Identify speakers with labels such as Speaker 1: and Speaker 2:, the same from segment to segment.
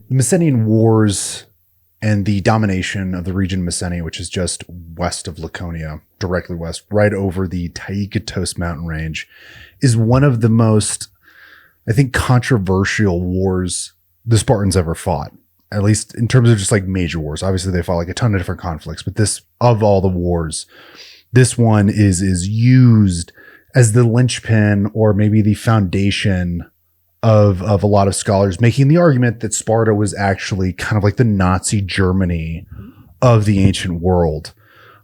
Speaker 1: The Messenian Wars and the domination of the region Messenia, which is just west of Laconia, directly west, right over the Tyrtaeus mountain range, is one of the most, I think, controversial wars the Spartans ever fought, at least in terms of just like major wars. Obviously, they fought like a ton of different conflicts, but this, of all the wars, this one is used as the linchpin or maybe the foundation of a lot of scholars making the argument that Sparta was actually kind of like the Nazi Germany of the ancient world.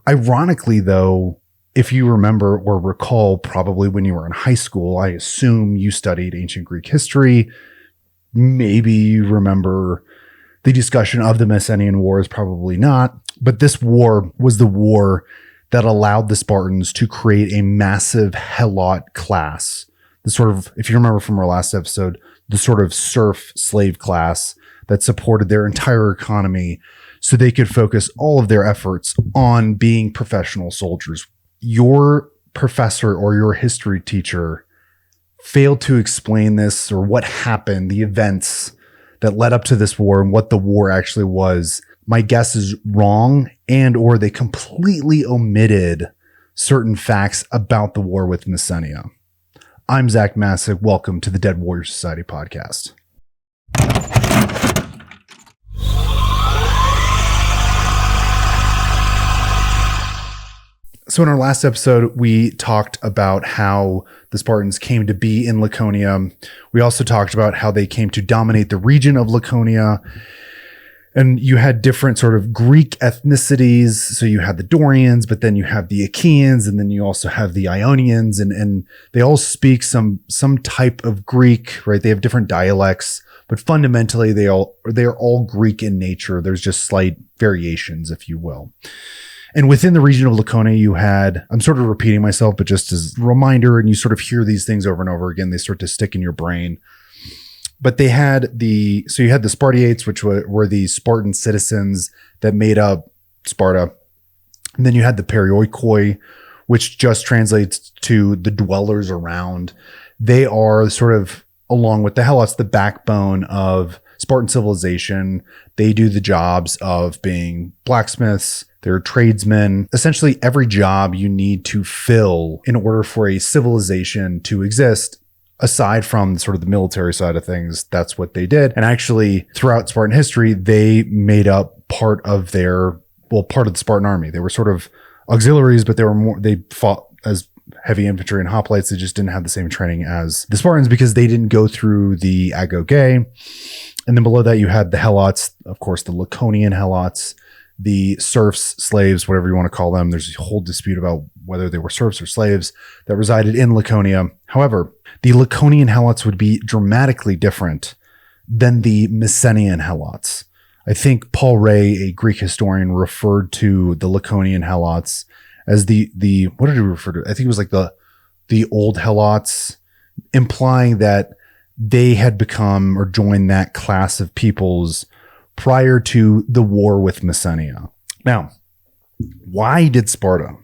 Speaker 1: Ironically, though, if you remember or recall, probably when you were in high school, I assume you studied ancient Greek history. Maybe you remember the discussion of the Messenian Wars, probably not. But this war was the war that allowed the Spartans to create a massive Helot class. The sort of, if you remember from our last episode, the sort of serf slave class that supported their entire economy so they could focus all of their efforts on being professional soldiers. Your professor or your history teacher failed to explain this, or what happened, the events that led up to this war and what the war actually was. My guess is wrong, and or they completely omitted certain facts about the war with Messenia. I'm Zach Masick. Welcome to the Dead Warrior Society podcast. So in our last episode, we talked about how the Spartans came to be in Laconia. We also talked about how they came to dominate the region of Laconia. And you had different sort of Greek ethnicities. So you had the Dorians, but then you have the Achaeans, and then you also have the Ionians, and they all speak some type of Greek, right? They have different dialects, but fundamentally they are all Greek in nature. There's just slight variations, if you will. And within the region of Laconia, you had, I'm sort of repeating myself, but just as a reminder, and you sort of hear these things over and over again, they start to stick in your brain. But they had so you had the Spartiates, which were the Spartan citizens that made up Sparta. And then you had the Perioikoi, which just translates to the dwellers around. They are sort of, along with the Helots, the backbone of Spartan civilization. They do the jobs of being blacksmiths. They're tradesmen. Essentially every job you need to fill in order for a civilization to exist. Aside from sort of the military side of things, that's what they did. And actually, throughout Spartan history, they made up part of the Spartan army. They were sort of auxiliaries, but they fought as heavy infantry and hoplites. They just didn't have the same training as the Spartans because they didn't go through the agoge. And then below that, you had the Helots, of course, the Laconian Helots, the serfs, slaves, whatever you want to call them. There's a whole dispute about whether they were serfs or slaves that resided in Laconia. However, the Laconian Helots would be dramatically different than the Messenian Helots. I think Paul Ray, a Greek historian, referred to the Laconian Helots as the what did he refer to? I think it was like the old Helots, implying that they had become or joined that class of peoples prior to the war with Messenia. Now, why did Sparta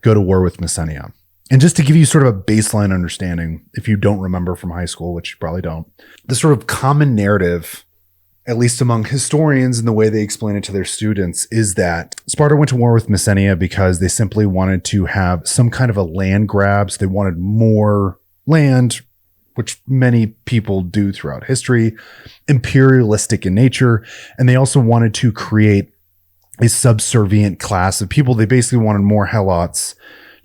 Speaker 1: go to war with Messenia? And just to give you sort of a baseline understanding, if you don't remember from high school, which you probably don't, the sort of common narrative, at least among historians and the way they explain it to their students, is that Sparta went to war with Messenia because they simply wanted to have some kind of a land grab. So they wanted more land, which many people do throughout history, imperialistic in nature. And they also wanted to create a subservient class of people. They basically wanted more Helots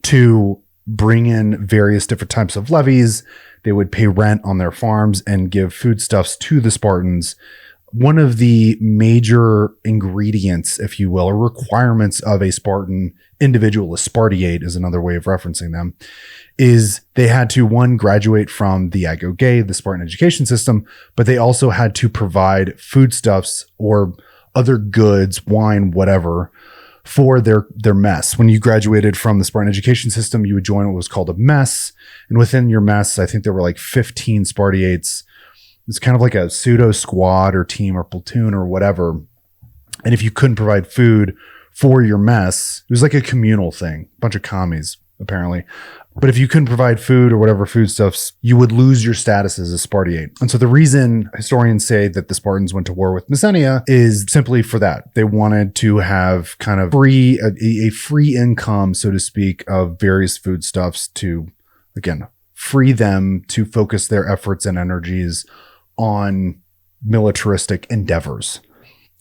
Speaker 1: to bring in various different types of levies. They would pay rent on their farms and give foodstuffs to the Spartans. One of the major ingredients, if you will, or requirements of a Spartan individual, a Spartiate is another way of referencing them, is they had to, one, graduate from the agoge, the Spartan education system, but they also had to provide foodstuffs or other goods, wine, whatever, for their mess. When you graduated from the Spartan education system, you would join what was called a mess. And within your mess, I think there were like 15 Spartiates. It's kind of like a pseudo squad or team or platoon or whatever. And if you couldn't provide food for your mess, it was like a communal thing, a bunch of commies apparently. But if you couldn't provide food or whatever foodstuffs, you would lose your status as a Spartiate. And so the reason historians say that the Spartans went to war with Messenia is simply for that. They wanted to have kind of a free income, so to speak, of various foodstuffs to, again, free them to focus their efforts and energies on militaristic endeavors.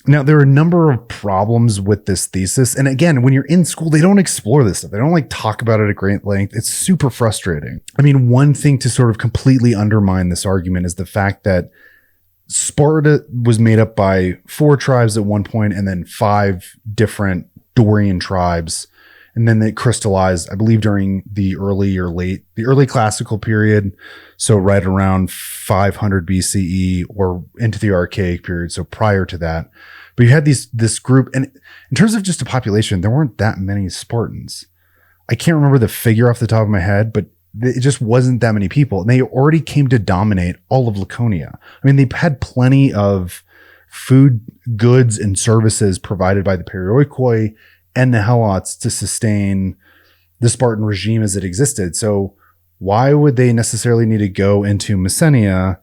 Speaker 1: Now, there are a number of problems with this thesis. And again, when you're in school, they don't explore this stuff. They don't talk about it at great length. It's super frustrating. I mean, one thing to sort of completely undermine this argument is the fact that Sparta was made up by 4 tribes at one point and then 5 different Dorian tribes. And then they crystallized, I believe, during the early classical period. So right around 500 BCE or into the Archaic period. So prior to that. But you had this group, and in terms of just a population, there weren't that many Spartans. I can't remember the figure off the top of my head, but it just wasn't that many people. And they already came to dominate all of Laconia. I mean, they had plenty of food, goods, and services provided by the Perioikoi and the Helots to sustain the Spartan regime as it existed. So why would they necessarily need to go into Messenia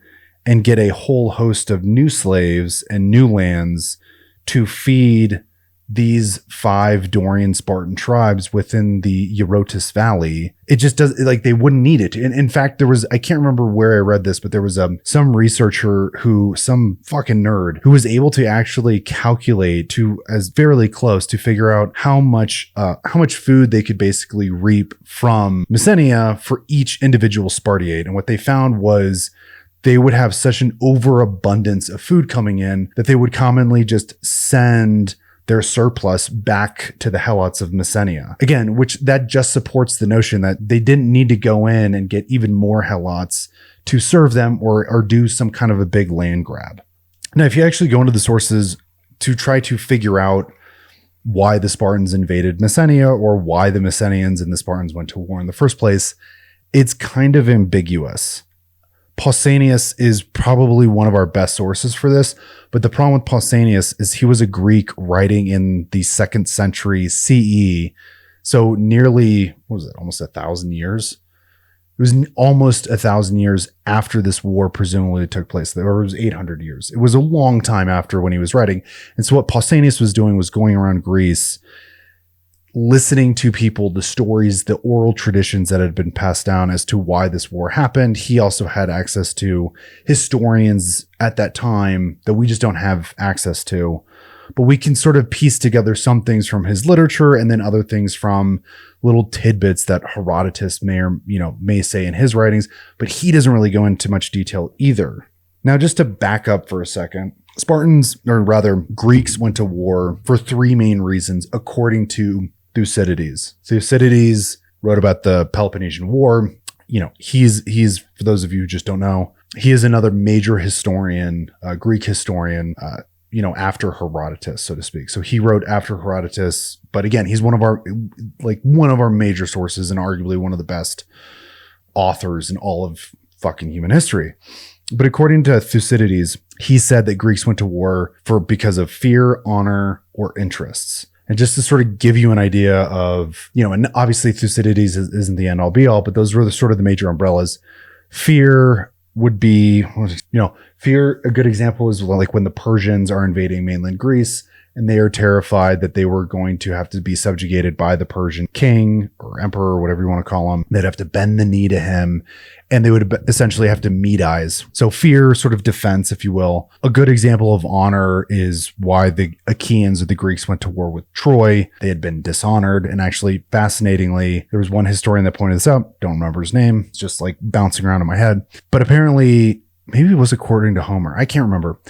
Speaker 1: and get a whole host of new slaves and new lands to feed these 5 Dorian Spartan tribes within the Eurotas Valley? It just does, they wouldn't need it. And in fact, I can't remember where I read this, but there was some researcher some fucking nerd who was able to actually calculate to as fairly close to figure out how much food they could basically reap from Messenia for each individual Spartiate. And what they found was they would have such an overabundance of food coming in that they would commonly just send their surplus back to the Helots of Messenia. Again, which that just supports the notion that they didn't need to go in and get even more Helots to serve them or do some kind of a big land grab. Now, if you actually go into the sources to try to figure out why the Spartans invaded Messenia or why the Messenians and the Spartans went to war in the first place, it's kind of ambiguous. Pausanias is probably one of our best sources for this, but the problem with Pausanias is he was a Greek writing in the 2nd century CE. So nearly, almost 1,000 years? It was almost 1,000 years after this war presumably took place. Or it was 800 years. It was a long time after when he was writing. And so what Pausanias was doing was going around Greece, listening to people, the stories, the oral traditions that had been passed down as to why this war happened. He also had access to historians at that time that we just don't have access to. But we can sort of piece together some things from his literature and then other things from little tidbits that Herodotus may say in his writings, but he doesn't really go into much detail either. Now, just to back up for a second, Greeks went to war for 3 main reasons, according to Thucydides. Thucydides wrote about the Peloponnesian War. He's for those of you who just don't know, he is another major historian, Greek historian, after Herodotus, so to speak. So he wrote after Herodotus, but again, he's one of our major sources and arguably one of the best authors in all of fucking human history. But according to Thucydides, he said that Greeks went to war because of fear, honor, or interests. And just to sort of give you an idea of, and obviously Thucydides isn't the end all be all, but those were the major umbrellas. Fear would be, fear, a good example is when the Persians are invading mainland Greece and they are terrified that they were going to have to be subjugated by the Persian king or emperor or whatever you want to call him. They'd have to bend the knee to him and they would essentially have to Medize. So fear, sort of defense, if you will. A good example of honor is why the Achaeans or the Greeks went to war with Troy. They had been dishonored. And actually, fascinatingly, there was one historian that pointed this out. Don't remember his name. It's just bouncing around in my head. But apparently, maybe it was according to Homer. I can't remember.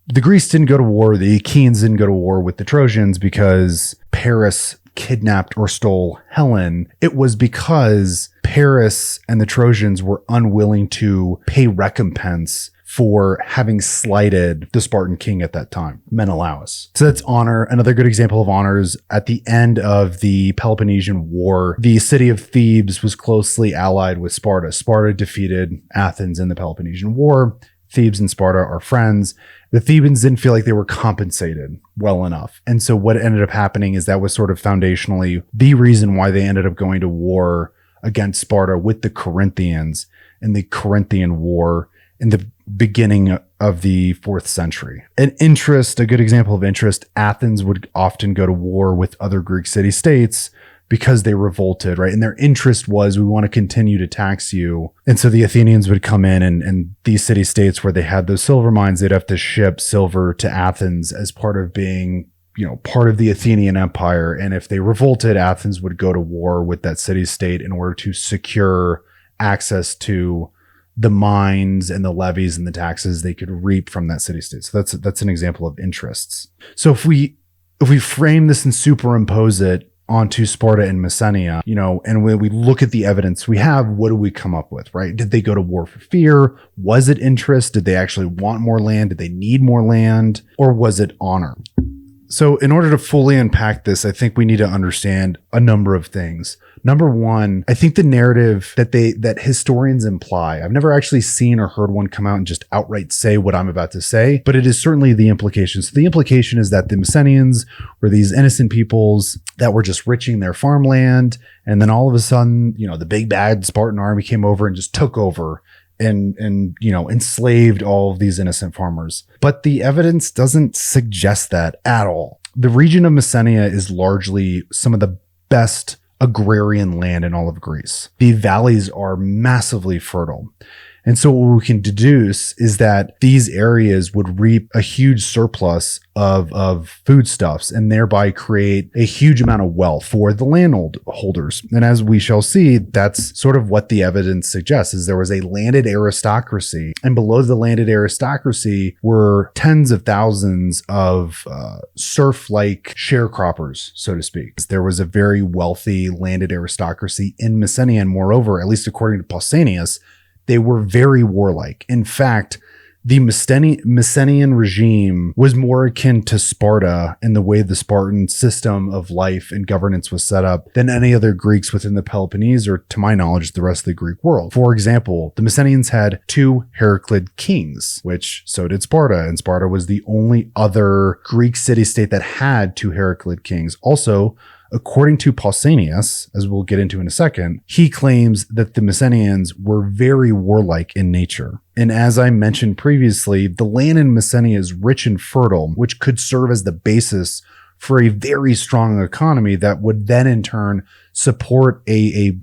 Speaker 1: The Greeks didn't go to war. The Achaeans didn't go to war with the Trojans because Paris kidnapped or stole Helen. It was because Paris and the Trojans were unwilling to pay recompense for having slighted the Spartan king at that time, Menelaus. So that's honor. Another good example of honor is at the end of the Peloponnesian War, the city of Thebes was closely allied with Sparta. Sparta defeated Athens in the Peloponnesian War. Thebes and Sparta are friends. the Thebans didn't feel like they were compensated well enough. And so what ended up happening is that was sort of foundationally the reason why they ended up going to war against Sparta with the Corinthians in the Corinthian War in the beginning of the 4th century. A good example of interest, Athens would often go to war with other Greek city-states because they revolted, right? And their interest was, we want to continue to tax you. And so the Athenians would come in and these city-states where they had those silver mines, they'd have to ship silver to Athens as part of being, part of the Athenian Empire. And if they revolted, Athens would go to war with that city-state in order to secure access to the mines and the levies and the taxes they could reap from that city-state. So that's an example of interests. So if we frame this and superimpose it onto Sparta and Messenia, and when we look at the evidence we have, what do we come up with, right? Did they go to war for fear? Was it interest? Did they actually want more land? Did they need more land? Or was it honor? So in order to fully unpack this, I think we need to understand a number of things. Number one, I think the narrative that historians imply, I've never actually seen or heard one come out and just outright say what I'm about to say, but it is certainly the implication. So the implication is that the Messenians were these innocent peoples that were just riching their farmland. And then all of a sudden, the big bad Spartan army came over and just took over and enslaved all of these innocent farmers. But the evidence doesn't suggest that at all. The region of Messenia is largely some of the best agrarian land in all of Greece. The valleys are massively fertile. And so what we can deduce is that these areas would reap a huge surplus of foodstuffs and thereby create a huge amount of wealth for the landholders. And as we shall see, that's sort of what the evidence suggests, is there was a landed aristocracy, and below the landed aristocracy were tens of thousands of serf-like sharecroppers, so to speak. There was a very wealthy landed aristocracy in Messenia, and moreover, at least according to Pausanias, they were very warlike. In fact, the Messenian regime was more akin to Sparta in the way the Spartan system of life and governance was set up than any other Greeks within the Peloponnese, or to my knowledge, the rest of the Greek world. For example, the Messenians had 2 Heraclid kings, which so did Sparta, and Sparta was the only other Greek city-state that had 2 Heraclid kings. Also, according to Pausanias, as we'll get into in a second, he claims that the Messenians were very warlike in nature. And as I mentioned previously, the land in Messenia is rich and fertile, which could serve as the basis for a very strong economy that would then in turn support a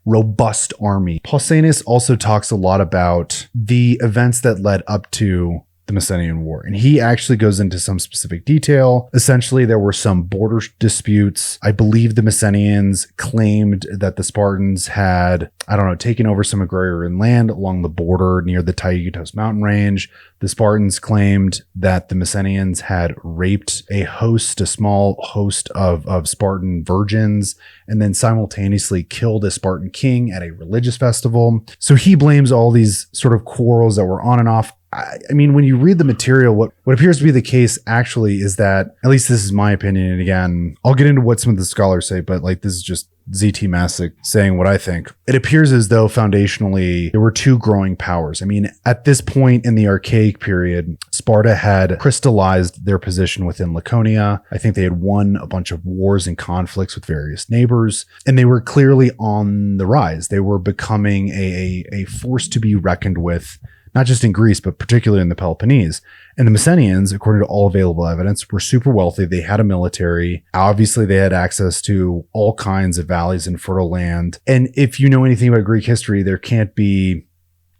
Speaker 1: robust army. Pausanias also talks a lot about the events that led up to the Messenian War, and he actually goes into some specific detail. Essentially, there were some border disputes. I believe the Messenians claimed that the Spartans had, taken over some agrarian land along the border near the Taygetos mountain range. The Spartans claimed that the Messenians had raped a small host of Spartan virgins, and then simultaneously killed a Spartan king at a religious festival. So he blames all these sort of quarrels that were on and off. I mean, when you read the material, what appears to be the case actually is that, at least this is my opinion, and again, I'll get into what some of the scholars say, but this is just ZT Masick saying what I think. It appears as though foundationally there were 2 growing powers. I mean, at this point in the Archaic period, Sparta had crystallized their position within Laconia. I think they had won a bunch of wars and conflicts with various neighbors, and they were clearly on the rise. They were becoming a force to be reckoned with, not just in Greece, but particularly in the Peloponnese. And the Messenians, according to all available evidence, were super wealthy. They had a military. Obviously, they had access to all kinds of valleys and fertile land. And if you know anything about Greek history, there can't be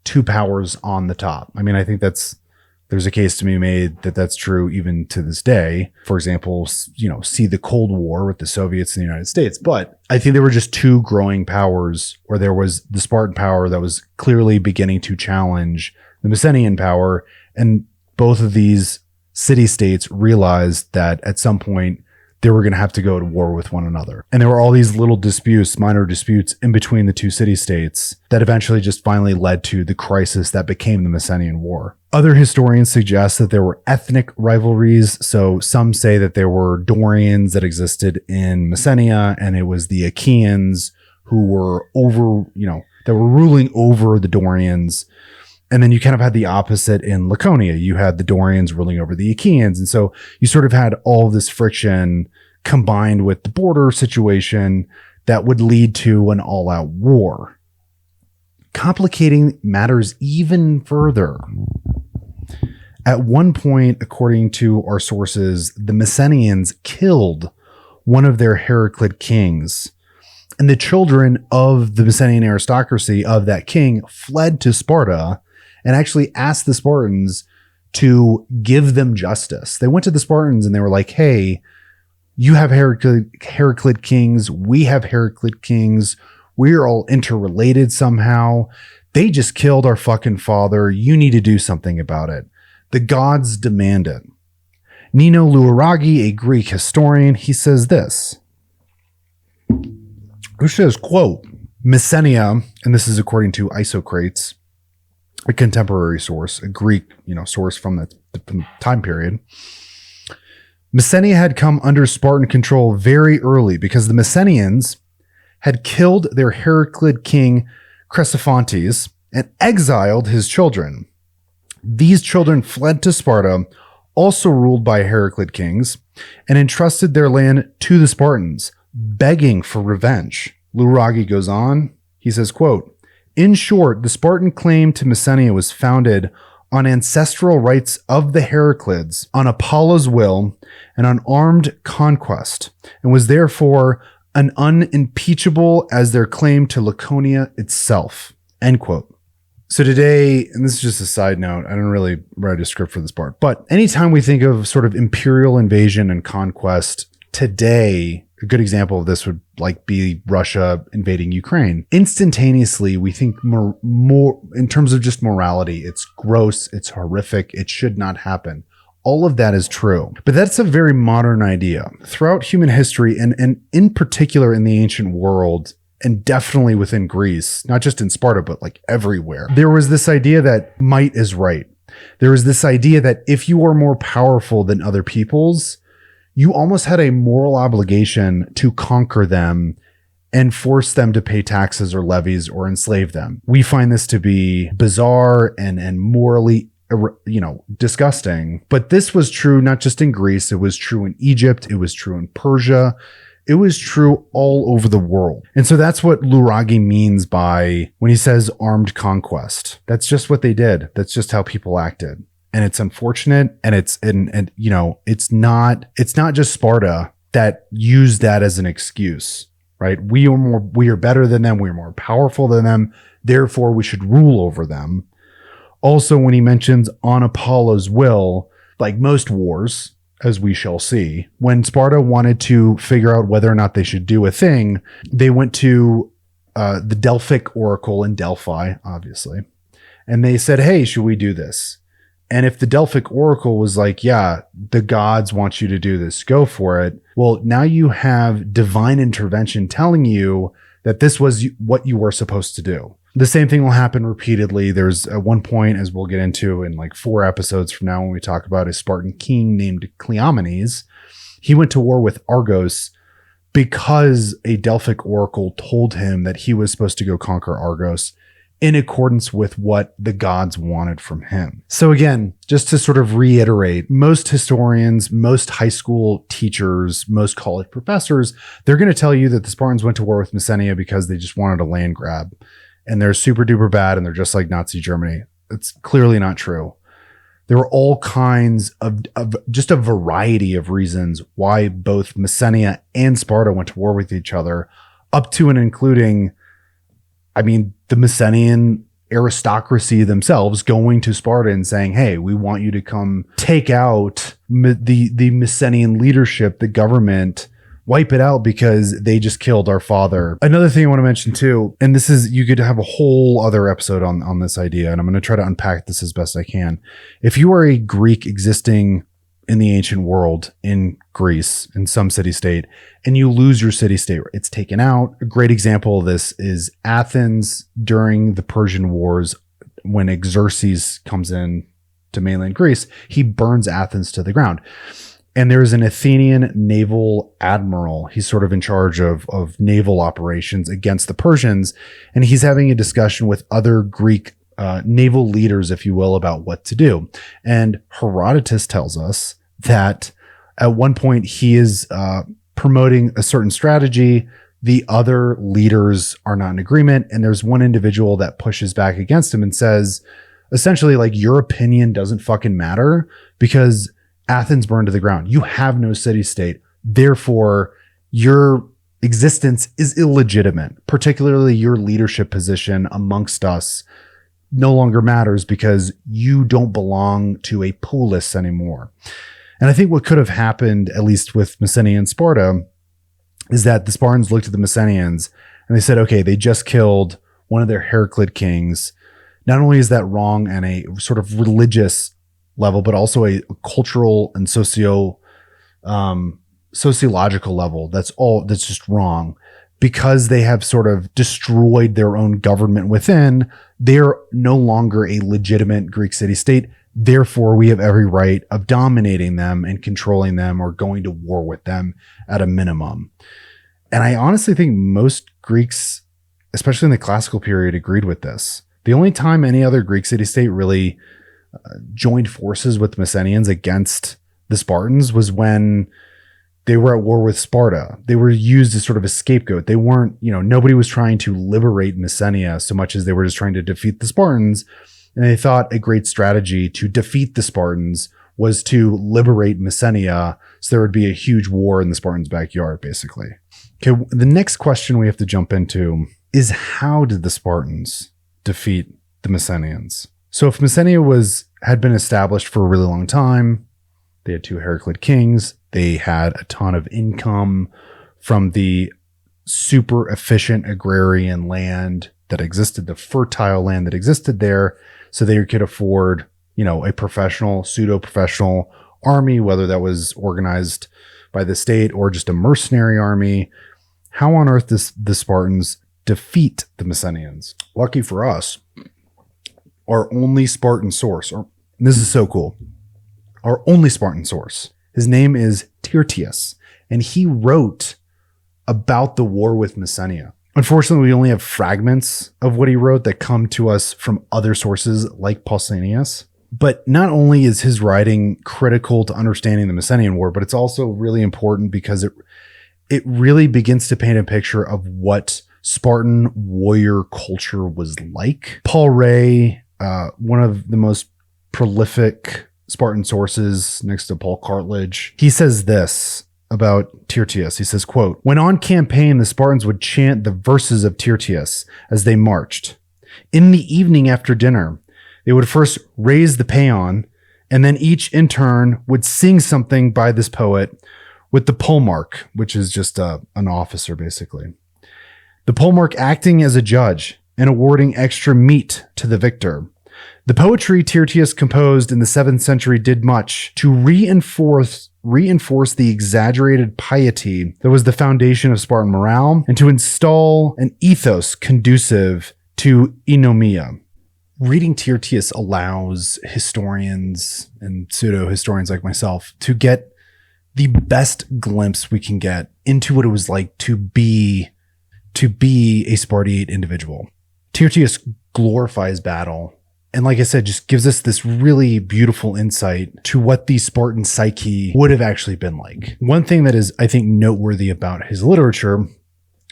Speaker 1: 2 powers on the top. I mean, I think there's a case to be made that that's true even to this day. For example, see the Cold War with the Soviets and the United States. But I think there were just 2 growing powers, or there was the Spartan power that was clearly beginning to challenge the Messenian power. And both of these city-states realized that at some point they were going to have to go to war with one another. And there were all these little disputes, minor disputes in between the 2 city-states that eventually just finally led to the crisis that became the Messenian War. Other historians suggest that there were ethnic rivalries. So some say that there were Dorians that existed in Messenia, and it was the Achaeans who were that were ruling over the Dorians. And then you kind of had the opposite in Laconia. You had the Dorians ruling over the Achaeans. And so you sort of had all this friction combined with the border situation that would lead to an all-out war. Complicating matters even further. At one point, according to our sources, the Messenians killed one of their Heraclid kings. And the children of the Messenian aristocracy of that king fled to Sparta and actually asked the Spartans to give them justice. They went to the Spartans and they were like, hey, you have Heraclid kings. We have Heraclid kings. We're all interrelated somehow. They just killed our fucking father. You need to do something about it. The gods demand it. Nino Luaragi, a Greek historian, he says this. Who says, quote, Messenia, and this is according to Isocrates, a contemporary source, a Greek, source from the time period. Messenia had come under Spartan control very early because the Messenians had killed their Heraclid king Cresiphantes and exiled his children. These children fled to Sparta, also ruled by Heraclid kings, and entrusted their land to the Spartans, begging for revenge. Luaragi goes on. He says, quote, in short, the Spartan claim to Messenia was founded on ancestral rights of the Heraclids, on Apollo's will, and on armed conquest, and was therefore an unimpeachable as their claim to Laconia itself. End quote. So today, and this is just a side note, I don't really write a script for this part, but anytime we think of sort of imperial invasion and conquest today, a good example of this would be Russia invading Ukraine. Instantaneously, we think more in terms of just morality. It's gross. It's horrific. It should not happen. All of that is true. But that's a very modern idea. Throughout human history, and in particular in the ancient world, and definitely within Greece, not just in Sparta, but everywhere, there was this idea that might is right. There was this idea that if you are more powerful than other peoples, you almost had a moral obligation to conquer them and force them to pay taxes or levies or enslave them. We find this to be bizarre and morally, disgusting. But this was true not just in Greece. It was true in Egypt. It was true in Persia. It was true all over the world. And so that's what Luaragi means by when he says armed conquest. That's just what they did. That's just how people acted. And it's unfortunate, and it's not just Sparta that used that as an excuse, right? We are better than them, we're more powerful than them, therefore we should rule over them. Also, when he mentions on Apollo's will, like most wars, as we shall see, when Sparta wanted to figure out whether or not they should do a thing, they went to the Delphic oracle in Delphi, obviously, and they said, hey, should we do this? And if the Delphic oracle was like, yeah, the gods want you to do this, go for it. Well, now you have divine intervention telling you that this was what you were supposed to do. The same thing will happen repeatedly. There's at one point, as we'll get into in 4 episodes from now when we talk about a Spartan king named Cleomenes. He went to war with Argos because a Delphic oracle told him that he was supposed to go conquer Argos in accordance with what the gods wanted from him. So again, just to sort of reiterate, most historians, most high school teachers, most college professors, they're going to tell you that the Spartans went to war with Messenia because they just wanted a land grab. And they're super duper bad and they're just like Nazi Germany. It's clearly not true. There were all kinds of just a variety of reasons why both Messenia and Sparta went to war with each other, up to and including, the Messenian aristocracy themselves going to Sparta and saying, hey, we want you to come take out the Messenian leadership, the government, wipe it out because they just killed our father. Another thing I want to mention too, and this is, you could have a whole other episode on this idea, and I'm going to try to unpack this as best I can. If you are a Greek existing in the ancient world, in Greece, in some city-state, and you lose your city-state, it's taken out. A great example of this is Athens during the Persian Wars. When Xerxes comes in to mainland Greece, he burns Athens to the ground. And there's an Athenian naval admiral. He's sort of in charge of naval operations against the Persians. And he's having a discussion with other Greek naval leaders, if you will, about what to do. And Herodotus tells us that at one point he is promoting a certain strategy. The other leaders are not in agreement. And there's one individual that pushes back against him and says, essentially, like, your opinion doesn't fucking matter because Athens burned to the ground. You have no city state. Therefore, your existence is illegitimate, particularly your leadership position amongst us no longer matters because you don't belong to a polis anymore. And I think what could have happened, at least with Messenia and Sparta, is that the Spartans looked at the Messenians and they said, okay, they just killed one of their Heraclid kings. Not only is that wrong on a sort of religious level, but also a cultural and sociological level. That's just wrong. Because they have sort of destroyed their own government within, they're no longer a legitimate Greek city-state. Therefore, we have every right of dominating them and controlling them or going to war with them at a minimum. And I honestly think most Greeks, especially in the classical period, agreed with this. The only time any other Greek city-state really joined forces with the Messenians against the Spartans was when they were at war with Sparta. They were used as sort of a scapegoat. They weren't, nobody was trying to liberate Messenia so much as they were just trying to defeat the Spartans. And they thought a great strategy to defeat the Spartans was to liberate Messenia. So there would be a huge war in the Spartans' backyard, basically. Okay, the next question we have to jump into is, how did the Spartans defeat the Messenians? So if Messenia had been established for a really long time, they had 2 Heraclid kings, they had a ton of income from the super efficient agrarian land that existed, the fertile land that existed there. So they could afford, a professional, pseudo-professional army, whether that was organized by the state or just a mercenary army. How on earth does the Spartans defeat the Messenians? Lucky for us, our only Spartan source, this is so cool, our only Spartan source, his name is Tyrtaeus, and he wrote about the war with Messenia. Unfortunately, we only have fragments of what he wrote that come to us from other sources like Pausanias. But not only is his writing critical to understanding the Messenian War, but it's also really important because it really begins to paint a picture of what Spartan warrior culture was like. Paul Ray, one of the most prolific Spartan sources next to Paul Cartledge, he says this about Tyrtaeus. He says, quote, "When on campaign, the Spartans would chant the verses of Tyrtaeus as they marched. In the evening after dinner, they would first raise the paean, and then each in turn would sing something by this poet with the polemarch," which is just an officer, basically. "The polemarch acting as a judge and awarding extra meat to the victor. The poetry Tyrtaeus composed in the 7th century did much to reinforce the exaggerated piety that was the foundation of Spartan morale and to install an ethos conducive to eunomia." Reading Tyrtaeus allows historians and pseudo-historians like myself to get the best glimpse we can get into what it was like to be a Spartiate individual. Tyrtaeus glorifies battle. And like I said, just gives us this really beautiful insight to what the Spartan psyche would have actually been like. One thing that is, I think, noteworthy about his literature,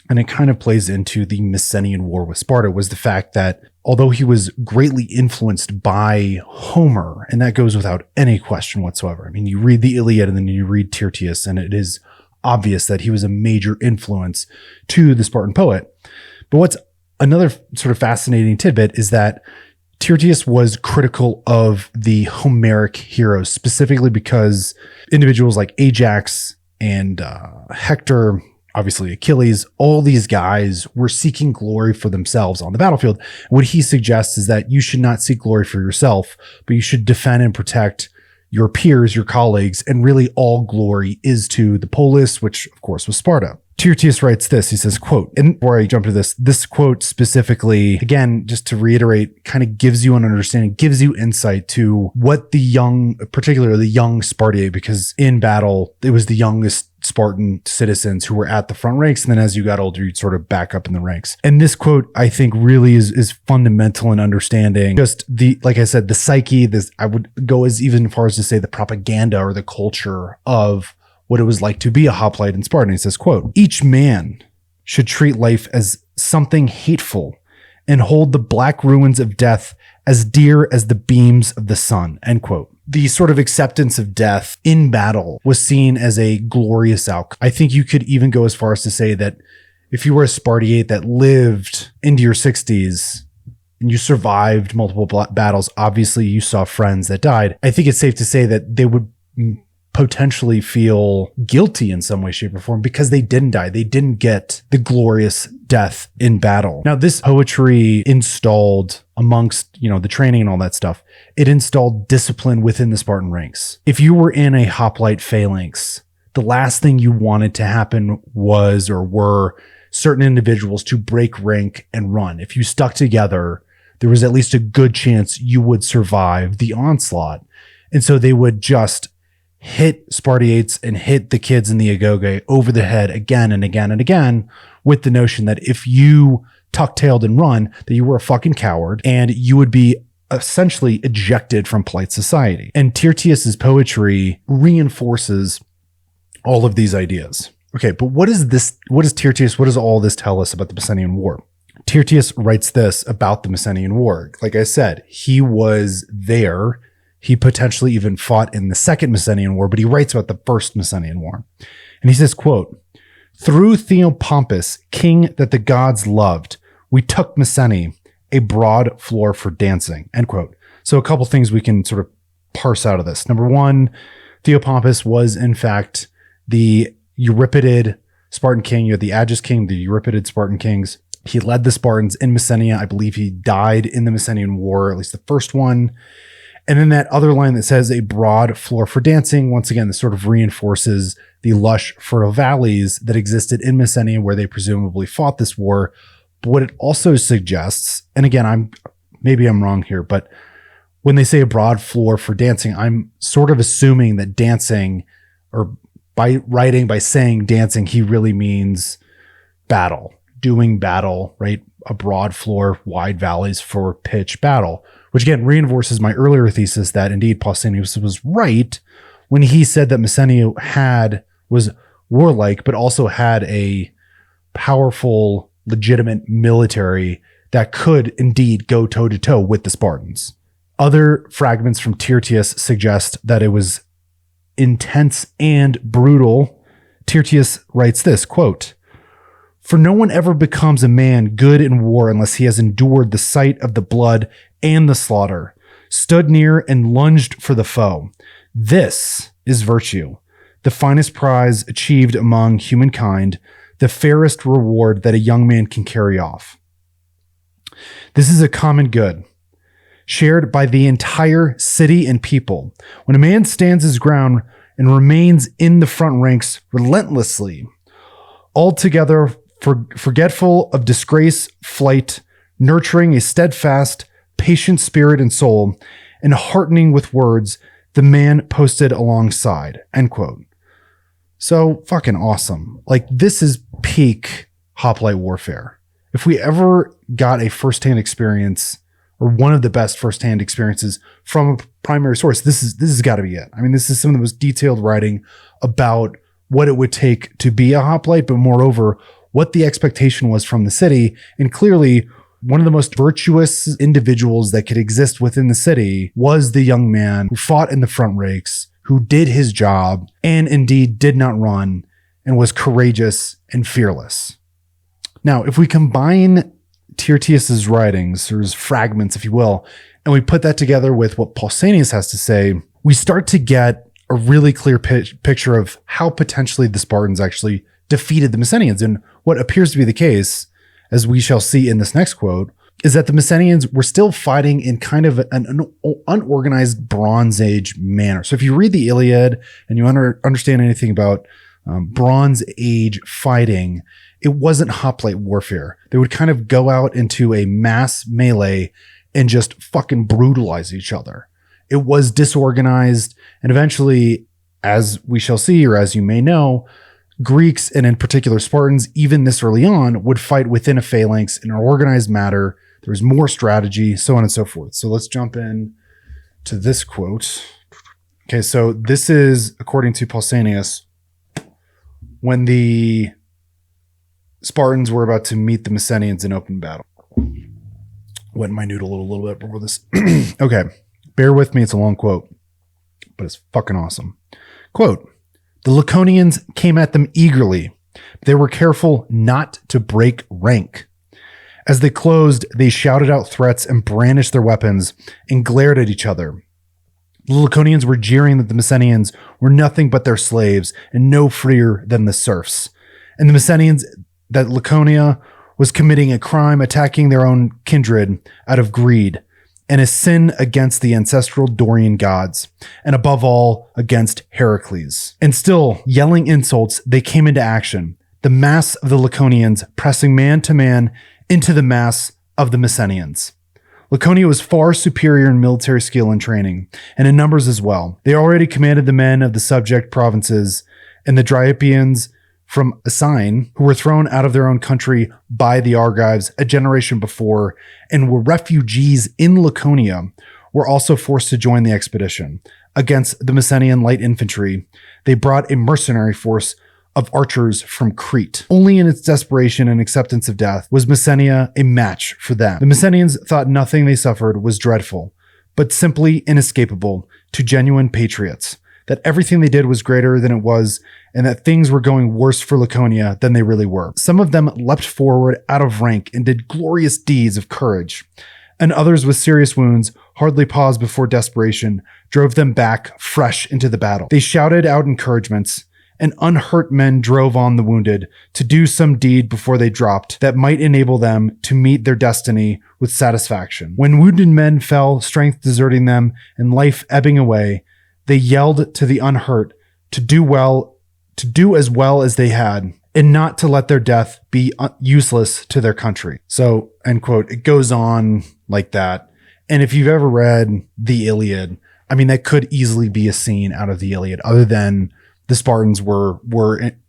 Speaker 1: and it kind of plays into the Messenian War with Sparta, was the fact that although he was greatly influenced by Homer, and that goes without any question whatsoever. I mean, you read the Iliad and then you read Tyrtaeus, and it is obvious that he was a major influence to the Spartan poet. But what's another sort of fascinating tidbit is that Tyrtaeus was critical of the Homeric heroes, specifically because individuals like Ajax and Hector, obviously Achilles, all these guys were seeking glory for themselves on the battlefield. What he suggests is that you should not seek glory for yourself, but you should defend and protect your peers, your colleagues, and really all glory is to the polis, which of course was Sparta. Tyrtaeus writes this, he says, quote, and before I jump to this quote specifically, again, just to reiterate, kind of gives you an understanding, gives you insight to what the young, particularly the young Spartiate, because in battle, it was the youngest Spartan citizens who were at the front ranks. And then as you got older, you'd sort of back up in the ranks. And this quote, I think, really is fundamental in understanding just like I said, the psyche, I would go as even far as to say the propaganda or the culture of what it was like to be a hoplite in Sparta. And he says, quote, each man should treat life as something hateful and hold the black ruins of death as dear as the beams of the sun, end quote. The sort of acceptance of death in battle was seen as a glorious outcome. I think you could even go as far as to say that if you were a Spartiate that lived into your 60s and you survived multiple battles, obviously you saw friends that died. I think it's safe to say that they would potentially feel guilty in some way, shape, or form because they didn't die. They didn't get the glorious death in battle. Now, this poetry installed amongst, the training and all that stuff, it installed discipline within the Spartan ranks. If you were in a hoplite phalanx, the last thing you wanted to happen were certain individuals to break rank and run. If you stuck together, there was at least a good chance you would survive the onslaught. And so they would just hit Spartiates and hit the kids in the agoge over the head again and again and again with the notion that if you tuck-tailed and run, that you were a fucking coward and you would be essentially ejected from polite society. And Tyrtaeus's poetry reinforces all of these ideas. Okay, but what does Tyrtaeus, what does all this tell us about the Messenian War? Tyrtaeus writes this about the Messenian War. Like I said, he was there. He potentially even fought in the Second Messenian War, but he writes about the First Messenian War. And he says, quote, through Theopompus, king that the gods loved, we took Messene, a broad floor for dancing, end quote. So a couple things we can sort of parse out of this. Number one, Theopompus was in fact the Euripidid Spartan king. You had the Agis king, the Euripidid Spartan kings. He led the Spartans in Messenia. I believe he died in the Messenian War, at least the first one. And then that other line that says a broad floor for dancing, once again, this sort of reinforces the lush, fertile valleys that existed in Messenia where they presumably fought this war. But what it also suggests, and again, maybe I'm wrong here, but when they say a broad floor for dancing, I'm sort of assuming that dancing, or by saying dancing, he really means battle, doing battle, right? A broad floor, wide valleys for pitch battle, which again reinforces my earlier thesis that indeed Pausanias was right when he said that Messenia was warlike, but also had a powerful, legitimate military that could indeed go toe to toe with the Spartans. Other fragments from Tyrtaeus suggest that it was intense and brutal. Tyrtaeus writes this, quote, for no one ever becomes a man good in war unless he has endured the sight of the blood and the slaughter, stood near and lunged for the foe. This is virtue, the finest prize achieved among humankind, the fairest reward that a young man can carry off. This is a common good, shared by the entire city and people. When a man stands his ground and remains in the front ranks relentlessly, altogether forgetful of disgrace, flight, nurturing a steadfast, patient spirit and soul, and heartening with words the man posted alongside, end quote. So fucking awesome. Like, this is peak hoplite warfare. If we ever got a firsthand experience, or one of the best firsthand experiences from a primary source, this has got to be it. I mean, this is some of the most detailed writing about what it would take to be a hoplite, but moreover, what the expectation was from the city. And clearly, one of the most virtuous individuals that could exist within the city was the young man who fought in the front ranks, who did his job, and indeed did not run, and was courageous and fearless. Now, if we combine Tyrtaeus's writings, or his fragments, if you will, and we put that together with what Pausanias has to say, we start to get a really clear picture of how potentially the Spartans actually defeated the Messenians. And what appears to be the case, as we shall see in this next quote, is that the Messenians were still fighting in kind of an unorganized Bronze Age manner. So if you read the Iliad and you understand anything about Bronze Age fighting, it wasn't hoplite warfare. They would kind of go out into a mass melee and just fucking brutalize each other. It was disorganized, and eventually, as we shall see, or as you may know, Greeks, and in particular Spartans, even this early on, would fight within a phalanx in an organized manner. There was more strategy, so on and so forth. So let's jump in to this quote. Okay, so this is, according to Pausanias, when the Spartans were about to meet the Messenians in open battle. Wet my noodle a little bit before this. Okay, bear with me. It's a long quote, but it's fucking awesome. Quote, "The Laconians came at them eagerly. They were careful not to break rank. As they closed, they shouted out threats and brandished their weapons and glared at each other. The Laconians were jeering that the Messenians were nothing but their slaves and no freer than the serfs. And the Messenians, that Laconia was committing a crime attacking their own kindred out of greed and a sin against the ancestral Dorian gods, and above all, against Heracles. And still, yelling insults, they came into action, the mass of the Laconians pressing man to man into the mass of the Messenians. Laconia was far superior in military skill and training, and in numbers as well. They already commanded the men of the subject provinces, and the Dryapians from Asine, who were thrown out of their own country by the Argives a generation before, and were refugees in Laconia, were also forced to join the expedition. Against the Messenian light infantry, they brought a mercenary force of archers from Crete. Only in its desperation and acceptance of death was Messenia a match for them. The Messenians thought nothing they suffered was dreadful, but simply inescapable to genuine patriots, that everything they did was greater than it was, and that things were going worse for Laconia than they really were. Some of them leapt forward out of rank and did glorious deeds of courage, and others with serious wounds hardly paused before desperation drove them back fresh into the battle. They shouted out encouragements, and unhurt men drove on the wounded to do some deed before they dropped that might enable them to meet their destiny with satisfaction. When wounded men fell, strength deserting them and life ebbing away, they yelled to the unhurt to do as well as they had, and not to let their death be useless to their country. So, end quote. It goes on like that. And if you've ever read the Iliad, I mean, that could easily be a scene out of the Iliad, other than the Spartans were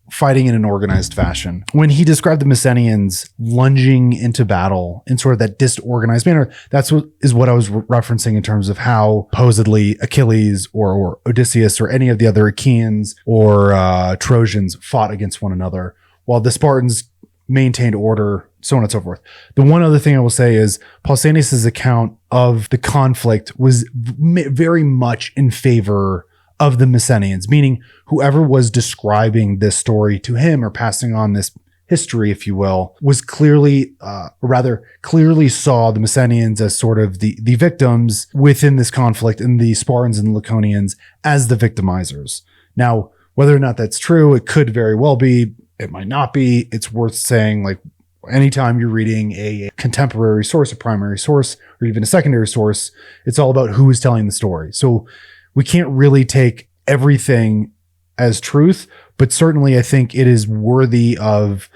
Speaker 1: fighting in an organized fashion. When he described the Messenians lunging into battle in sort of that disorganized manner, that's what I was referencing in terms of how supposedly Achilles or Odysseus or any of the other Achaeans or Trojans fought against one another, while the Spartans maintained order, so on and so forth. The one other thing I will say is Pausanias' account of the conflict was very much in favor of the Messenians, meaning whoever was describing this story to him or passing on this history, if you will, was clearly saw the Messenians as sort of the victims within this conflict, and the Spartans and Laconians as the victimizers. Now, whether or not that's true, it could very well be, it might not be. It's worth saying, like, anytime you're reading a contemporary source, a primary source, or even a secondary source, it's all about who is telling the story. So we can't really take everything as truth, but certainly I think it is worthy of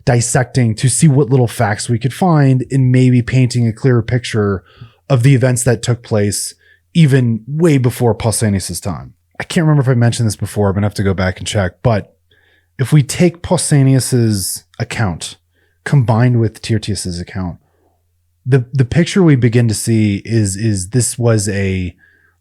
Speaker 1: dissecting to see what little facts we could find and maybe painting a clearer picture of the events that took place even way before Pausanias' time. I can't remember if I mentioned this before. I'm going to have to go back and check. But if we take Pausanias' account combined with Tyrtaeus' account, the picture we begin to see is this was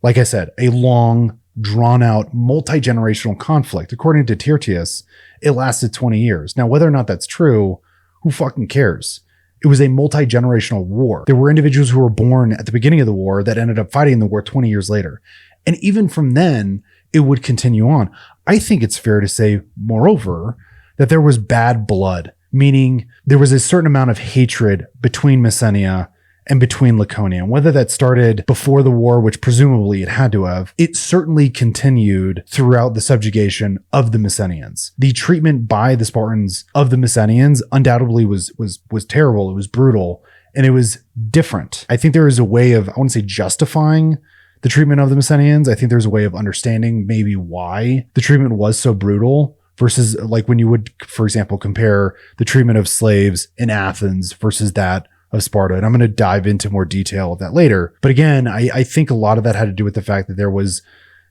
Speaker 1: like I said, a long, drawn-out, multi-generational conflict. According to Tyrtaeus, it lasted 20 years. Now, whether or not that's true, who fucking cares? It was a multi-generational war. There were individuals who were born at the beginning of the war that ended up fighting the war 20 years later. And even from then, it would continue on. I think it's fair to say, moreover, that there was bad blood, meaning there was a certain amount of hatred between Messenia and between Laconia. And whether that started before the war, which presumably it had to have, it certainly continued throughout the subjugation of the Messenians. The treatment by the Spartans of the Messenians undoubtedly was terrible. It was brutal, and it was different. I think there is a way of, I wouldn't say justifying the treatment of the Messenians. I think there's a way of understanding maybe why the treatment was so brutal versus like when you would, for example, compare the treatment of slaves in Athens versus that of Sparta. And I'm going to dive into more detail of that later. But again, I think a lot of that had to do with the fact that there was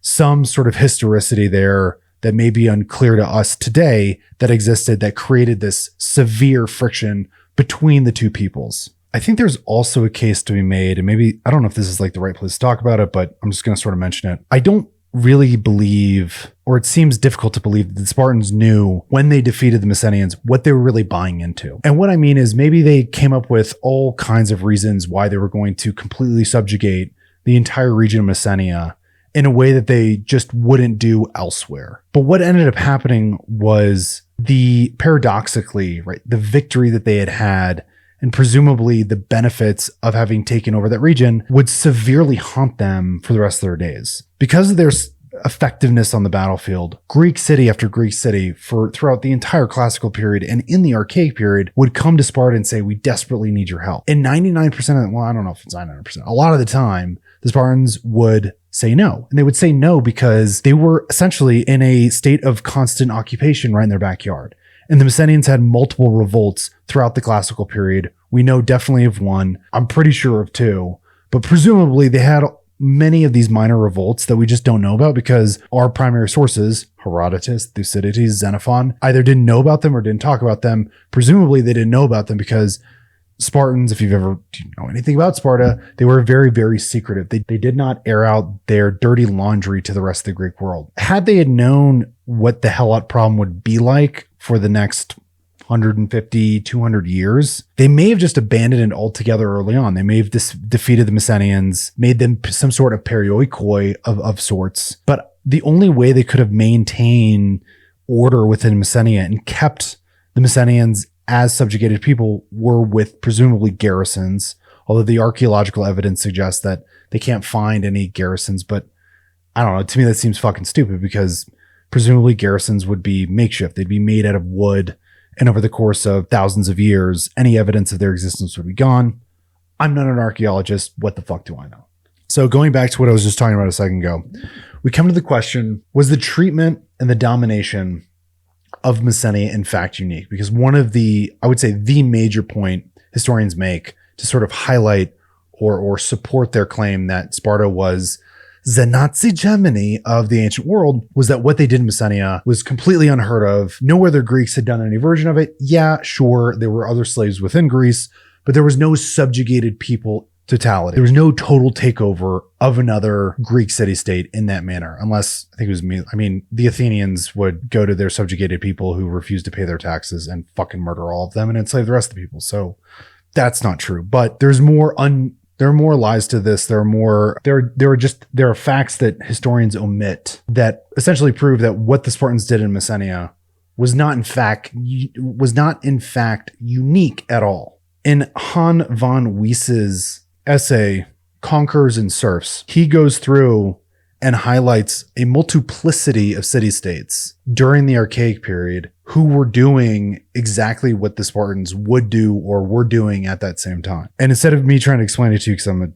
Speaker 1: some sort of historicity there that may be unclear to us today that existed that created this severe friction between the two peoples. I think there's also a case to be made, and maybe, I don't know if this is like the right place to talk about it, but I'm just going to sort of mention it. I don't really believe, or it seems difficult to believe, that the Spartans knew when they defeated the Messenians what they were really buying into. And what I mean is maybe they came up with all kinds of reasons why they were going to completely subjugate the entire region of Messenia in a way that they just wouldn't do elsewhere. But what ended up happening was paradoxically, right, the victory that they had and presumably the benefits of having taken over that region would severely haunt them for the rest of their days. Because of their effectiveness on the battlefield, Greek city after Greek city throughout the entire classical period and in the archaic period would come to Sparta and say, we desperately need your help. And 99% well, I don't know if it's 99%. A lot of the time, the Spartans would say no. And they would say no because they were essentially in a state of constant occupation right in their backyard. And the Messenians had multiple revolts throughout the classical period. We know definitely of one. I'm pretty sure of two. But presumably they had many of these minor revolts that we just don't know about because our primary sources, Herodotus, Thucydides, Xenophon, either didn't know about them or didn't talk about them. Presumably they didn't know about them because Spartans, if you know anything about Sparta, they were very, very secretive. They did not air out their dirty laundry to the rest of the Greek world. Had they had known what the Helot problem would be like for the next 150, 200 years, they may have just abandoned it altogether early on. They may have defeated the Messenians, made them some sort of perioikoi of sorts. But the only way they could have maintained order within Messenia and kept the Messenians as subjugated people were with presumably garrisons, although the archaeological evidence suggests that they can't find any garrisons. But I don't know. To me, that seems fucking stupid because presumably garrisons would be makeshift. They'd be made out of wood. And over the course of thousands of years, any evidence of their existence would be gone. I'm not an archaeologist. What the fuck do I know? So going back to what I was just talking about a second ago, we come to the question, was the treatment and the domination of Messenia in fact unique? Because one of I would say the major point historians make to sort of highlight or support their claim that Sparta was the Nazi Germany of the ancient world was that what they did in Messenia was completely unheard of. No other Greeks had done any version of it. Yeah, sure, there were other slaves within Greece, but there was no subjugated people totality. There was no total takeover of another Greek city-state in that manner, unless I think it was me. I mean, the Athenians would go to their subjugated people who refused to pay their taxes and fucking murder all of them and enslave the rest of the people. So that's not true. But there's there are more lies to this. There are facts that historians omit that essentially prove that what the Spartans did in Messenia was not in fact unique at all. In Han von Wies's essay, Conquerors and Serfs, he goes through and highlights a multiplicity of city-states during the archaic period who were doing exactly what the Spartans would do or were doing at that same time. And instead of me trying to explain it to you because I'm a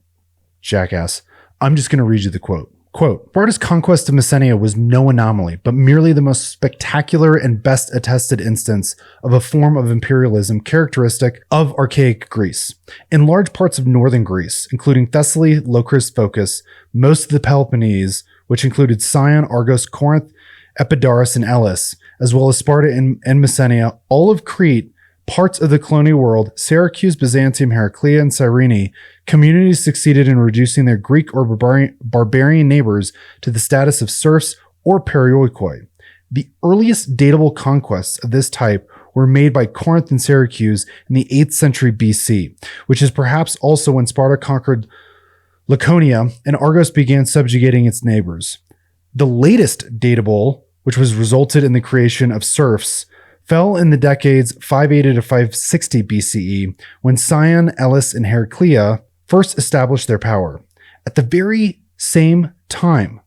Speaker 1: jackass, I'm just going to read you the quote. Quote, Sparta's conquest of Messenia was no anomaly, but merely the most spectacular and best attested instance of a form of imperialism characteristic of archaic Greece. In large parts of northern Greece, including Thessaly, Locris, Phocis, most of the Peloponnese, which included Sion, Argos, Corinth, Epidaurus, and Elis, as well as Sparta and Messenia, all of Crete, parts of the colonial world, Syracuse, Byzantium, Heraclea, and Cyrene, communities succeeded in reducing their Greek or barbarian neighbors to the status of serfs or perioikoi. The earliest datable conquests of this type were made by Corinth and Syracuse in the 8th century BC, which is perhaps also when Sparta conquered Laconia and Argos began subjugating its neighbors. The latest datable, which was resulted in the creation of serfs, fell in the decades 580 to 560 BCE when Sion, Elis, and Heraclea first established their power. At the very same time,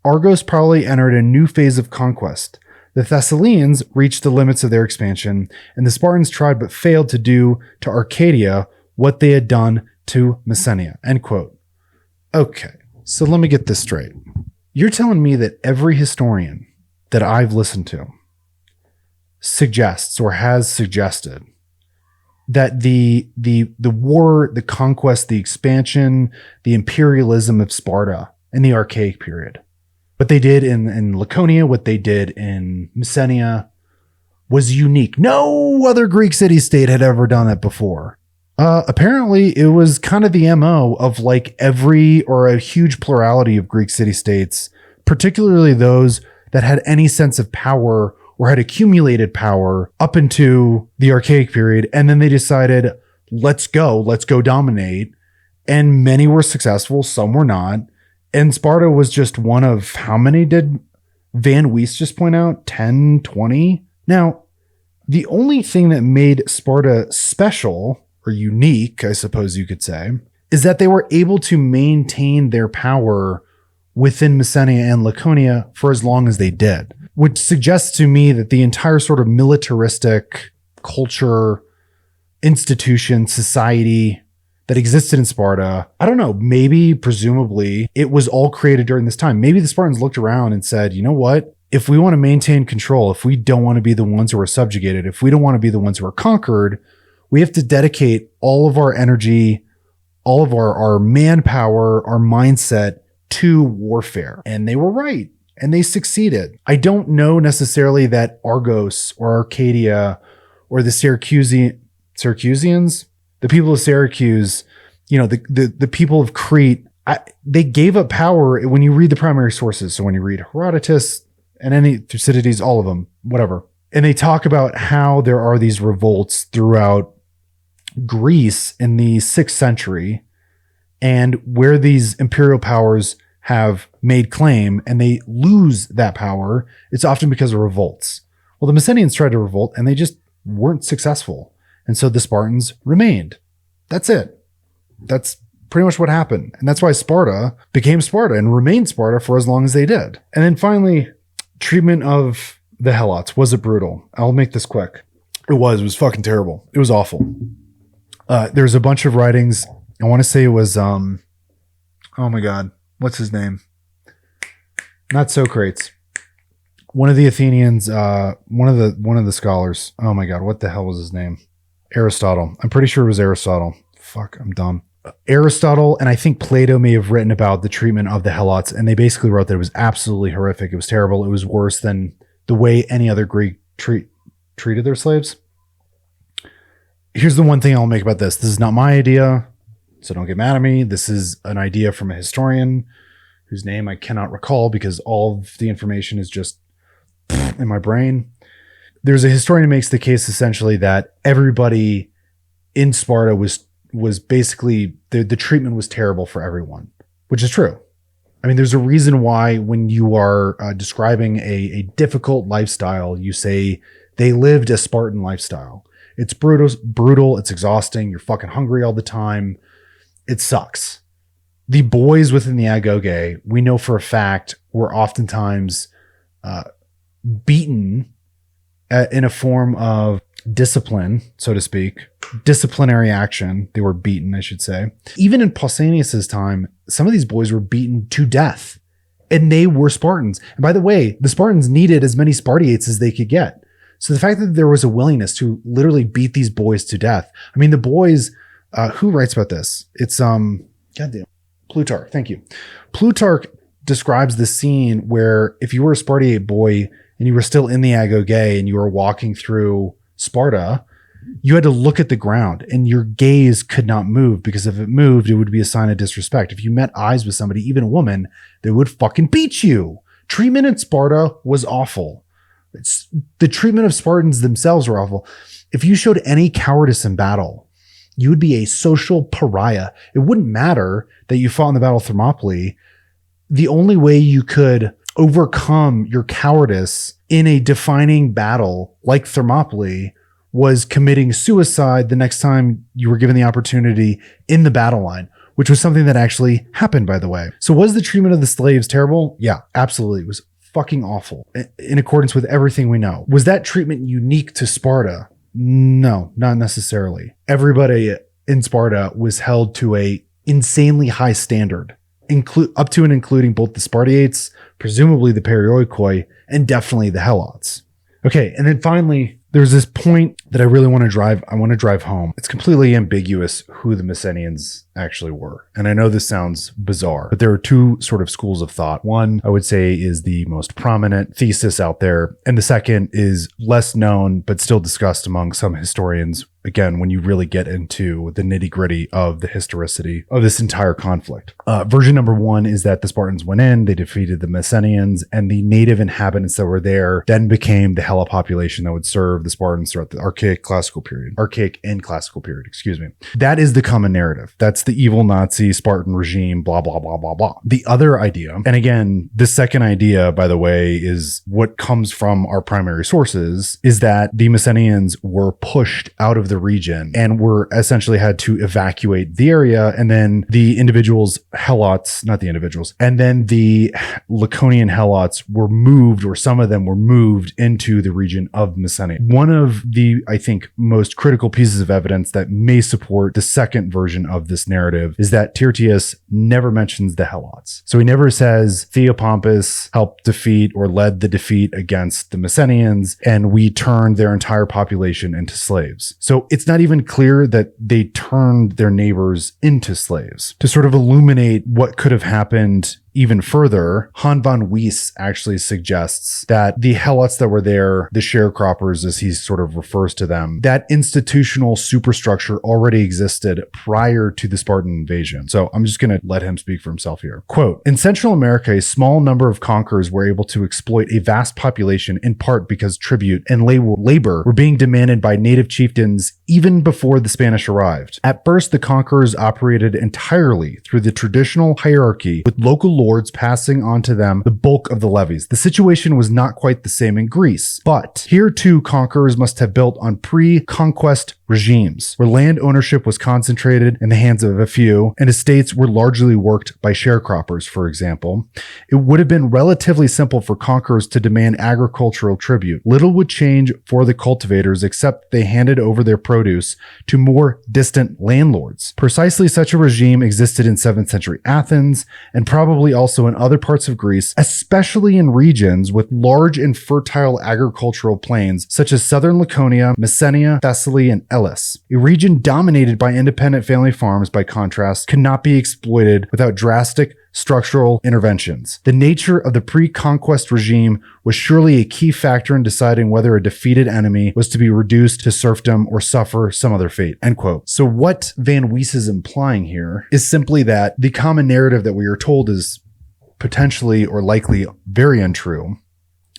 Speaker 1: Argos probably entered a new phase of conquest. The Thessalians reached the limits of their expansion, and the Spartans tried but failed to do to Arcadia what they had done to Messenia. End quote. Okay, so let me get this straight. You're telling me that every historian that I've listened to suggests or has suggested that the war, the conquest, the expansion, the imperialism of Sparta in the archaic period What they did in Laconia, what they did in Messenia was unique. No other Greek city-state had ever done it before. Apparently, it was kind of the MO of like every or a huge plurality of Greek city-states, particularly those that had any sense of power or had accumulated power up into the Archaic period. And then they decided, let's go dominate. And many were successful, some were not. And Sparta was just one of, how many did Van Wees just point out? 10, 20? Now, the only thing that made Sparta special, or unique, I suppose you could say, is that they were able to maintain their power within Messenia and Laconia for as long as they did, which suggests to me that the entire sort of militaristic culture, institution, society that existed in Sparta, I don't know, maybe, presumably, it was all created during this time. Maybe the Spartans looked around and said, you know what? If we want to maintain control, if we don't want to be the ones who are subjugated, if we don't want to be the ones who are conquered, we have to dedicate all of our energy, all of our manpower, our mindset to warfare. And they were right. And they succeeded. I don't know necessarily that Argos or Arcadia or the Syracusans, the people of Syracuse, the people of Crete, they gave up power when you read the primary sources. So when you read Herodotus and any Thucydides, all of them, whatever. And they talk about how there are these revolts throughout Greece in the 6th century, and where these imperial powers have made claim and they lose that power, it's often because of revolts. Well, the Messenians tried to revolt and they just weren't successful. And so the Spartans remained. That's it. That's pretty much what happened. And that's why Sparta became Sparta and remained Sparta for as long as they did. And then finally, treatment of the Helots. Was it brutal? I'll make this quick. It was fucking terrible. It was awful. There's a bunch of writings. I want to say it was, oh my God, what's his name? Not Socrates. One of the Athenians, one of the scholars. Oh my God, what the hell was his name? Aristotle. I'm pretty sure it was Aristotle. Fuck, I'm dumb. Aristotle and I think Plato may have written about the treatment of the Helots, and they basically wrote that it was absolutely horrific. It was terrible. It was worse than the way any other Greek treated their slaves. Here's the one thing I'll make about this. This is not my idea, so don't get mad at me. This is an idea from a historian whose name I cannot recall because all of the information is just in my brain. There's a historian who makes the case essentially that everybody in Sparta was basically, the treatment was terrible for everyone, which is true. I mean, there's a reason why when you are describing a difficult lifestyle, you say they lived a Spartan lifestyle. It's brutal. It's exhausting. You're fucking hungry all the time. It sucks. The boys within the agoge, we know for a fact, were oftentimes beaten in a form of discipline, so to speak, disciplinary action. They were beaten, I should say. Even in Pausanias's time, some of these boys were beaten to death, and they were Spartans. And by the way, the Spartans needed as many Spartiates as they could get. So the fact that there was a willingness to literally beat these boys to death. I mean, the boys, who writes about this? It's, goddamn, Plutarch. Thank you. Plutarch describes the scene where if you were a Spartiate boy and you were still in the agoge and you were walking through Sparta, you had to look at the ground and your gaze could not move, because if it moved, it would be a sign of disrespect. If you met eyes with somebody, even a woman, they would fucking beat you. Treatment in Sparta was awful. The treatment of Spartans themselves were awful. If you showed any cowardice in battle, you would be a social pariah. It wouldn't matter that you fought in the Battle of Thermopylae. The only way you could overcome your cowardice in a defining battle like Thermopylae was committing suicide the next time you were given the opportunity in the battle line, which was something that actually happened, by the way. So was the treatment of the slaves terrible? Yeah, absolutely. It was fucking awful in accordance with everything we know. Was that treatment unique to Sparta? No, not necessarily. Everybody in Sparta was held to a insanely high standard, up to and including both the Spartiates, presumably the Perioikoi, and definitely the Helots. Okay, and then finally, there's this point that I really want to drive home. It's completely ambiguous who the Messenians actually were. And I know this sounds bizarre, but there are two sort of schools of thought. One, I would say, is the most prominent thesis out there. And the second is less known, but still discussed among some historians. Again, when you really get into the nitty gritty of the historicity of this entire conflict. Version number one is that the Spartans went in, they defeated the Messenians, and the native inhabitants that were there then became the Helot population that would serve the Spartans throughout the Archaic and Classical period, excuse me. That is the common narrative. That's the evil Nazi Spartan regime, blah, blah, blah, blah, blah. The other idea, and again, the second idea, by the way, is what comes from our primary sources, is that the Messenians were pushed out of the region and were essentially had to evacuate the area, and then the individuals, Helots, not the individuals, and then the Laconian Helots were moved, or some of them were moved into the region of Messenia. One of the, I think, most critical pieces of evidence that may support the second version of this narrative is that Tyrtaeus never mentions the Helots. So he never says Theopompus helped defeat or led the defeat against the Messenians, and we turned their entire population into slaves. So it's not even clear that they turned their neighbors into slaves. To sort of illuminate what could have happened even further, Han von Weiss actually suggests that the Helots that were there, the sharecroppers as he sort of refers to them, that institutional superstructure already existed prior to the Spartan invasion. So I'm just going to let him speak for himself here. Quote, in Central America, a small number of conquerors were able to exploit a vast population in part because tribute and labor were being demanded by native chieftains even before the Spanish arrived. At first, the conquerors operated entirely through the traditional hierarchy, with local lords passing on to them the bulk of the levies. The situation was not quite the same in Greece, but here too conquerors must have built on pre-conquest regimes, where land ownership was concentrated in the hands of a few, and estates were largely worked by sharecroppers, for example. It would have been relatively simple for conquerors to demand agricultural tribute. Little would change for the cultivators except they handed over their produce to more distant landlords. Precisely such a regime existed in 7th century Athens, and probably also in other parts of Greece, especially in regions with large and fertile agricultural plains such as southern Laconia, Messenia, Thessaly, and Elis. A region dominated by independent family farms, by contrast, could not be exploited without drastic structural interventions. The nature of the pre-conquest regime was surely a key factor in deciding whether a defeated enemy was to be reduced to serfdom or suffer some other fate. End quote. So what Van Weiss is implying here is simply that the common narrative that we are told is potentially or likely very untrue,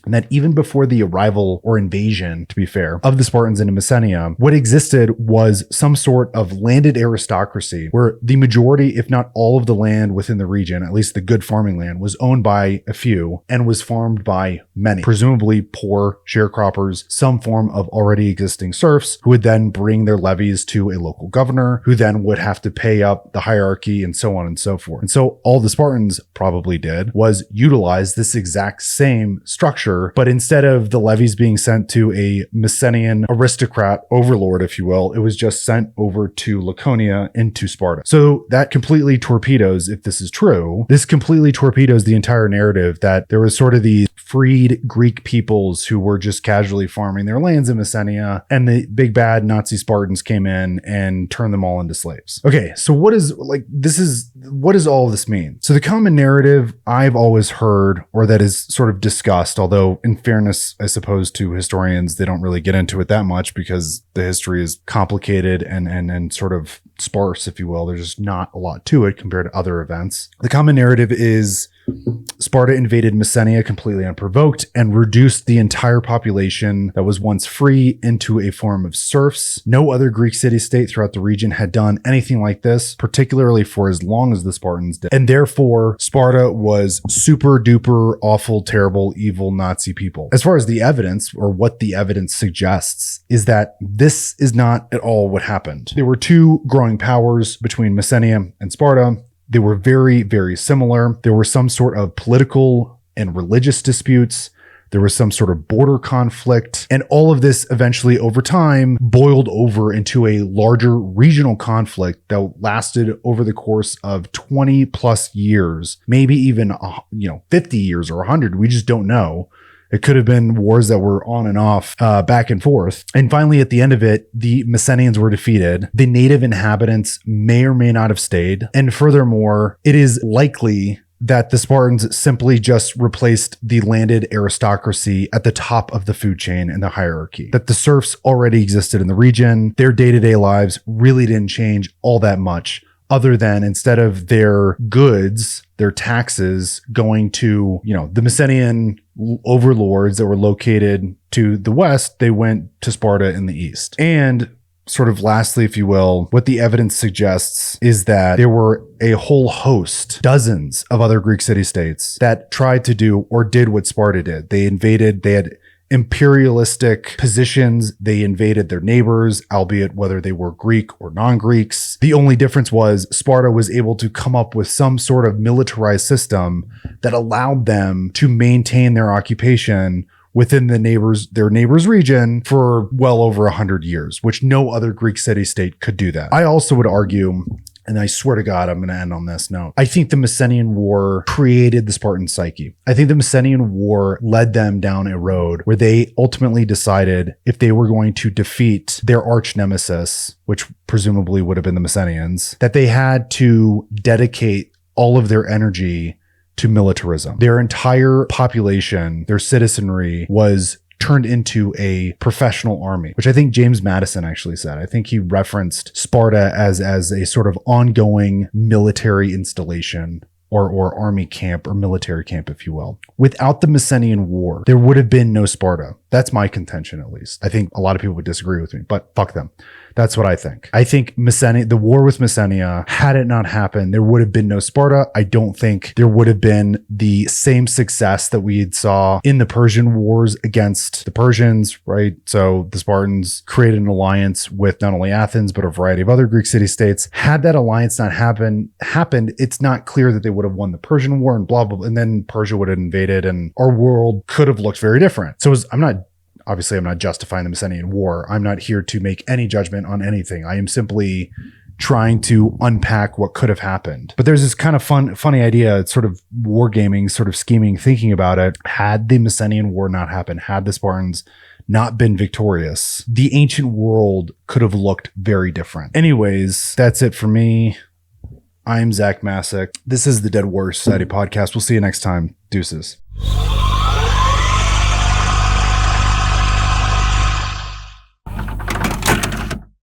Speaker 1: and that even before the arrival or invasion, to be fair, of the Spartans into Messenia, what existed was some sort of landed aristocracy where the majority, if not all of the land within the region, at least the good farming land, was owned by a few and was farmed by many, presumably poor sharecroppers, some form of already existing serfs who would then bring their levies to a local governor who then would have to pay up the hierarchy and so on and so forth. And so all the Spartans probably did was utilize this exact same structure, but instead of the levies being sent to a Messenian aristocrat overlord, if you will, it was just sent over to Laconia into Sparta. So that completely torpedoes, if this is true, this completely torpedoes the entire narrative that there was sort of these freed Greek peoples who were just casually farming their lands in Messenia, and the big bad Nazi Spartans came in and turned them all into slaves. Okay, so what does all of this mean? So the common narrative I've always heard, or that is sort of discussed, although in fairness, I suppose, to historians, they don't really get into it that much because the history is complicated and sort of sparse, if you will. There's just not a lot to it compared to other events. The common narrative is Sparta invaded Messenia completely unprovoked and reduced the entire population that was once free into a form of serfs. No other Greek city-state throughout the region had done anything like this, particularly for as long as the Spartans did. And therefore, Sparta was super duper awful, terrible, evil Nazi people. As far as the evidence, or what the evidence suggests, is that this is not at all what happened. There were two growing powers between Messenia and Sparta. They were very, very similar. There were some sort of political and religious disputes. There was some sort of border conflict. And all of this eventually over time boiled over into a larger regional conflict that lasted over the course of 20 plus years, maybe even 50 years or 100. We just don't know It could have been wars that were on and off, back and forth. And finally, at the end of it, the Messenians were defeated. The native inhabitants may or may not have stayed. And furthermore, it is likely that the Spartans simply just replaced the landed aristocracy at the top of the food chain in the hierarchy. That the serfs already existed in the region. Their day-to-day lives really didn't change all that much, other than instead of their goods, their taxes going to, the Messenian overlords that were located to the west, they went to Sparta in the east. And sort of lastly, if you will, what the evidence suggests is that there were a whole host, dozens of other Greek city-states that tried to do or did what Sparta did. They invaded, they had imperialistic positions. They invaded their neighbors, albeit whether they were Greek or non-Greeks. The only difference was Sparta was able to come up with some sort of militarized system that allowed them to maintain their occupation within their neighbors' region for well over 100 years, which no other Greek city-state could do that. I also would argue, and I swear to God, I'm going to end on this note, I think the Messenian War created the Spartan psyche. I think the Messenian War led them down a road where they ultimately decided if they were going to defeat their arch nemesis, which presumably would have been the Messenians, that they had to dedicate all of their energy to militarism. Their entire population, their citizenry was turned into a professional army, which I think James Madison actually said. I think he referenced Sparta as a sort of ongoing military installation or army camp or military camp, if you will. Without the Messenian War, there would have been no Sparta. That's my contention, at least. I think a lot of people would disagree with me, but fuck them. That's what I think. I think the war with Messenia, had it not happened, there would have been no Sparta. I don't think there would have been the same success that we saw in the Persian wars against the Persians, right? So the Spartans created an alliance with not only Athens, but a variety of other Greek city-states. Had that alliance not happened, it's not clear that they would have won the Persian War and blah, blah, blah. And then Persia would have invaded and our world could have looked very different. So I'm not justifying the Messenian War. I'm not here to make any judgment on anything. I am simply trying to unpack what could have happened. But there's this kind of funny idea, sort of wargaming, sort of scheming, thinking about it. Had the Messenian War not happened, had the Spartans not been victorious, the ancient world could have looked very different. Anyways, that's it for me. I'm Zach Masick. This is the Dead Warrior Society podcast. We'll see you next time. Deuces.